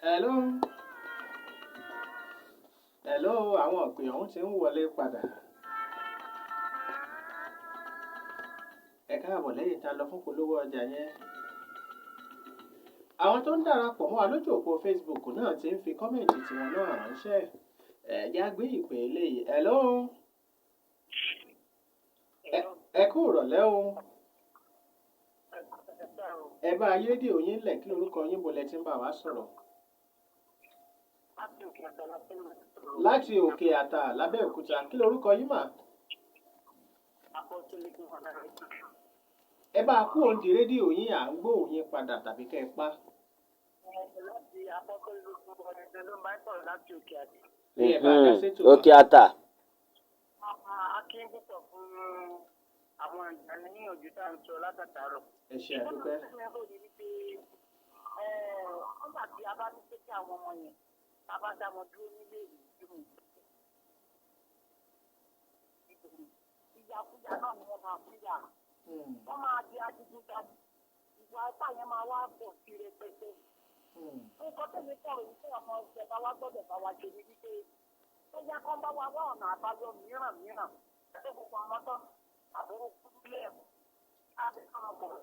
Hello. Hello, àwọn ìpè ọ̀hún ti ń wọlé padà. Ẹ káàbọ̀ lẹ́yìn tá a lọ fún polówó ọjà yẹn. Àwọn tó ń darapọ̀ mọ́ wa lójú òpó Facebook náà ti ń fi kọ́mẹ̀ntì tiwọn náà ránṣẹ́. Ẹ̀já gbé ìpè eléyìí. Hello. Ẹ kú ìrọ̀lẹ́ o. Ẹ bá rédíò yín lẹ̀ kí lorúkọ yín bolẹ̀ tí ń bá wa sọ̀rọ̀. Láti òkè àtà lábẹ́òkúta kí lorúkọ yín mà? Ẹ bá kú òǹdí rédíò yín à ń gbóhùn yín padà tàbí kẹ́ ẹ pa. Òkè àtà. Àwọn ìyànà ní òjútà ń sọ látàtàrọ̀. Ẹ ṣé àdúpẹ́. Nígbà tí a bá ní pé kí àwọn ọmọ yẹn a bá dá wọn dúró nílé ìlú ìyàkújà náà ni wọ́n máa fi yà. Wọ́n máa di adigunjà. Ìwà ipá yẹn máa wá pọ̀ sí rẹpẹtẹ. Nǹkan tẹ̀lé sọ̀rọ̀ yìí fún ọmọ ìjọba wa gbọ́dọ̀ bá wa ṣe ní wípé ó yá kán bá wa wá ọ̀nà àbáyọ mìíràn. Ṣé gbogbo ọmọ tán àbúrò kúlé ẹ̀kọ́ àti ọmọ bọ̀.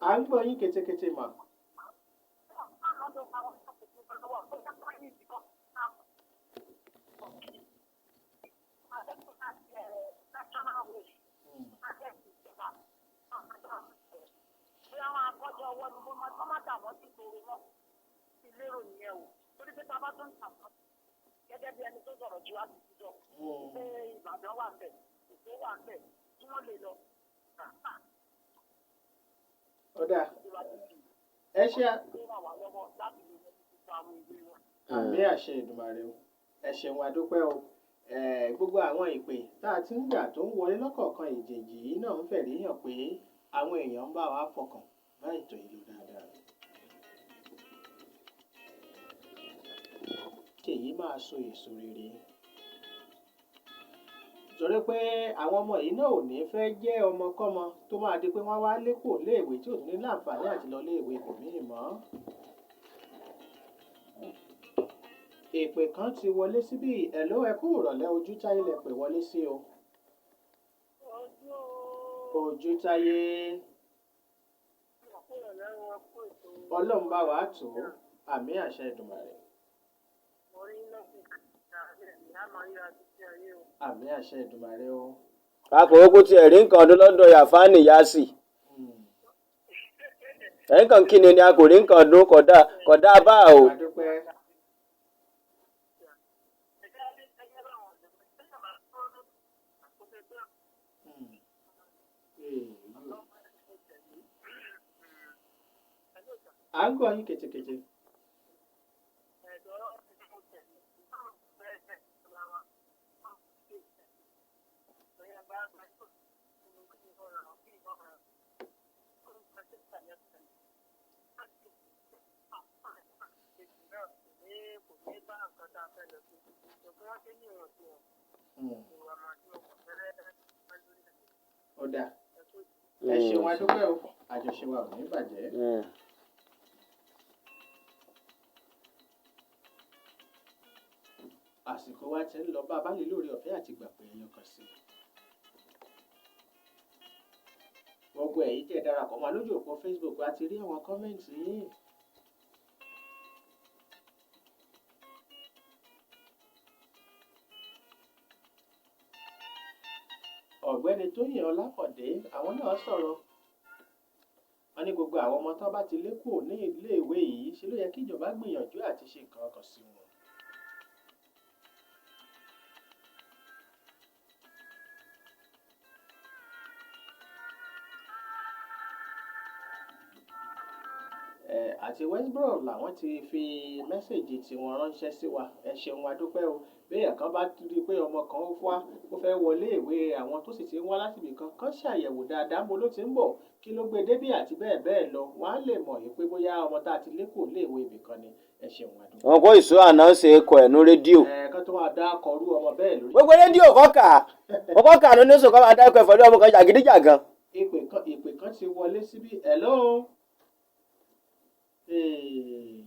À ń gbọ́ yín ketekete mà. Gẹ́gẹ́ bí ẹni tó sọ̀rọ̀ ju àtijọ́ pé Ìbàdàn wà bẹ̀, Èkó wà bẹ̀, tí wọ́n lè lọ. Ọ̀dà ẹ ṣe àmì àṣẹ Èdùmàrè o. Ẹ ṣeun adúpẹ́ o. Gbogbo àwọn ìpè tá a ti ń gbà tó ń wọlé lọ́kọ̀ọ̀kan ìjèjì yìí náà ń fẹ̀rí hàn pé àwọn èèyàn ń bá wa fọkàn bá ètò ìlú dáadáa. Èyí máa so èso rere. Torí pé àwọn ọmọ yìí náà ò ní fẹ́ jẹ́ ọmọkọ́mọ tó máa di pé wọ́n wá lékò léèwé tí ò ní láǹfààní àti lọ léèwé ibòmíì mọ́. Èpè kan ti wọlé síbí. Hello, ẹ kú ìrọ̀lẹ́ Ojútáyé lẹ pè wọlé sí o. Ojútáyé. Ọlọ́run bá wa tò ó. Àmì àṣẹ Èdùmàrè. Àmì àṣẹ Èdùmàrè o. Àkòwé kó tiẹ̀ rí nǹkan ọdún lọ́dọ̀ Yàfáàní Yásì. Ẹ̀yìn kan kí ni a kò rí nǹkan ọdún kódà bá o. À ń gbọ́ yín ketekete. Ọ̀dà ẹ ṣeun adúpẹ́ o. Àjọṣe wa ò ní bàjẹ́. Àsìkò wa ti ń lọ bá a bá lè lórí ọ̀fẹ́ àti gbà pé ẹyọ kan sí. Gbogbo èyí tẹ́ darapọ̀ mọ́ lójú òpó Facebook a ti rí àwọn kọ́mẹ́ǹtì yín. Ọ̀gbẹ́ni Tóyìn Ọlákọ̀dé àwọn náà sọ̀rọ̀. Wọ́n ní gbogbo àwọn ọmọ tó bá ti lé kúrò ní iléèwé yìí ṣe ló yẹ kí ìjọba gbìyànjú àti ṣe nǹkan kan sí wọn. Àti Westboro làwọn ti fi mẹ́sẹ̀gì tiwọn ránṣẹ́ sí wa. Ẹ ṣeun adúpẹ́ o. Béèyàn kan bá rí pé ọmọ kan ó fẹ́ wọlé ìwé àwọn tó sì ti ń wá láti ibì kan ṣàyẹ̀wò dáadáa mo ló ti ń bọ̀ kí ló gbé débí àti bẹ́ẹ̀ bẹ́ẹ̀ lọ. Wọ́n á lè mọ̀ pé bóyá ọmọ tá a ti lé kò léèwé ibì kan ni. Ẹ ṣeun adúpẹ́. Wọn kó ìṣó àná ṣe ẹkọ ẹnu rédíò. Kan tó tún wá dá akọrú ọmọ bẹ́ẹ̀ lórí. gbogbo rédíò kọ́kà ló ní sọ̀kọ́ máa dárúkọ ẹ̀fọ́ ní ọmọ kan jàgídíjàgan. ìpè kan ti wọlé síbí hello.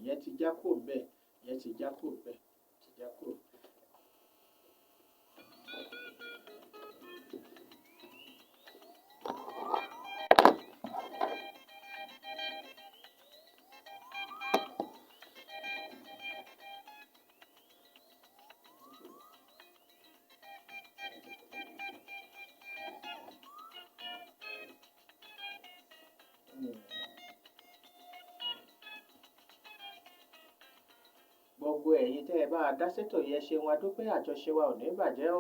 Yẹn ti já kó bẹ́ẹ̀ yẹn ti já kó bẹ́ẹ̀ ti já kó. Gbogbo ẹ̀yin tẹ́ ẹ bá a dá sétò yẹn ṣe wọn adúpẹ́ àjọṣe wa ò ní bàjẹ́ o.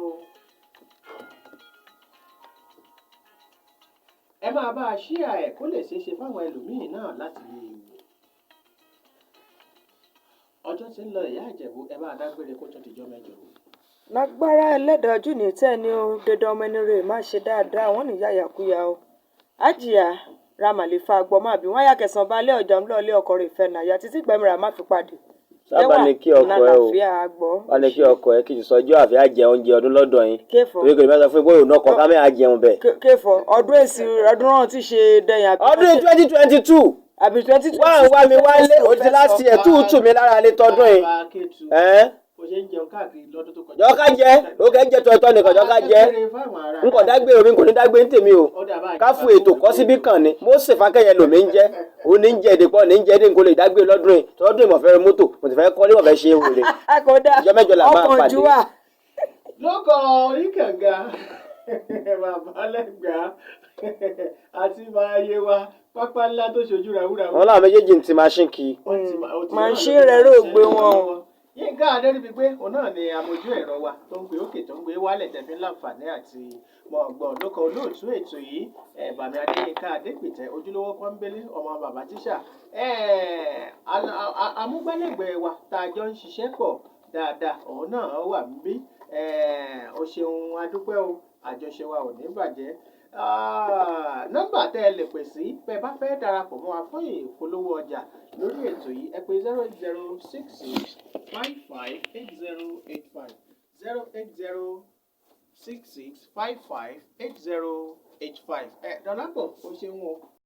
Ẹ máa bá a ṣíà ẹ̀ kó lè ṣeé ṣe fáwọn ẹlòmíín náà láti lè wò. Ọjọ́ tí ń lọ ìyá Ìjẹ̀bú ẹ bá a dágbére kó tó dijọ́ mẹ́jọ. lágbára ẹlẹ́dàá ojú ní tẹ́ ni o dandan ọmọ ẹni rẹ̀ má ṣe dáadáa wọ́n ní yáyàkúyà o. Àjìyà ramàlífà gbọ́mọ àbí wọ́n yà kẹsàn-án balẹ̀ ọjà ńlọ́ọ̀lẹ́ ọkọ rẹ̀ fẹ́ nàyà títí gbẹ̀mìrà má fi pàdé. sábà ní kí ọkọ ẹ o wà ní kí ọkọ ẹ kì í sọjọ́ àfi àjẹ oúnjẹ ọdún lọ́dọ̀ yín torí kò ní bá sọ fún bóyá òun náà kọ ká mẹ́ta jẹun bẹ́ẹ̀. kéfọ ọdún èsì ọdún náà ti ṣe dẹyìn àbí. ọdún 2022 àbí 2022. wá mi wálé o ti láti ẹ̀ túùtù mi lára lé tọdún yìí. Kò ṣe ń jẹun káàkiri lọ́dún tó kọjá. jọ́ká jẹ́ òkè jẹ́ tọ̀tọ̀ nìkan jọ́ká jẹ́ n kò dágbé omi kò ní dágbé ń tèmi o ká fún ètò kọ́ síbí kan ni mo sì fákẹ́yẹ lòmí ń jẹ́ òun ní ń jẹ́ èdè pọ̀ ní ń jẹ́ èdè n kò lè dágbé lọ́dún yìí tọ́dún yìí mo fẹ́ mọ́tò mo ti fẹ́ kọ́ ní mo fẹ́ ṣe é wòlé ìjọ mẹ́jọ là máa pàdé. lóko oníkànga bàbá lẹ́gbàá àti máa yé wa pápá ńlá tó ṣojú ràwúràwú. wọn làwọn méjèèjì ń ti máṣín kì í. màṣín rẹ̀ rò gbé wọn. Yínká Adéríbigbé òun náà ni amójú ẹ̀rọ wa tó ń gbé òkè tó ń gbé wálẹ̀ tẹ̀mí láǹfààní àti mọ̀ọ́gbọ̀n lóko olóòtú ètò yìí bàmí Adéyínká Adépìtẹ́ ojúlówó pọ́nbélé ọmọ bàbá tíṣà amúgbálẹ́gbẹ̀ẹ́ wa tá a jọ ń ṣiṣẹ́ pọ̀ dáadáa òun náà wà níbí o ṣeun adúpẹ́ o àjọṣe wa ò ní bàjẹ́ nọ́mbà tẹ́ ẹ lè pè sí bẹ́ ẹ bá fẹ́ darapọ̀ mọ́ wa fún ìpolówó ọjà lórí ètò yìí ẹ pè 08066558085 08066558085 dọ́lápọ̀ o ṣeun o.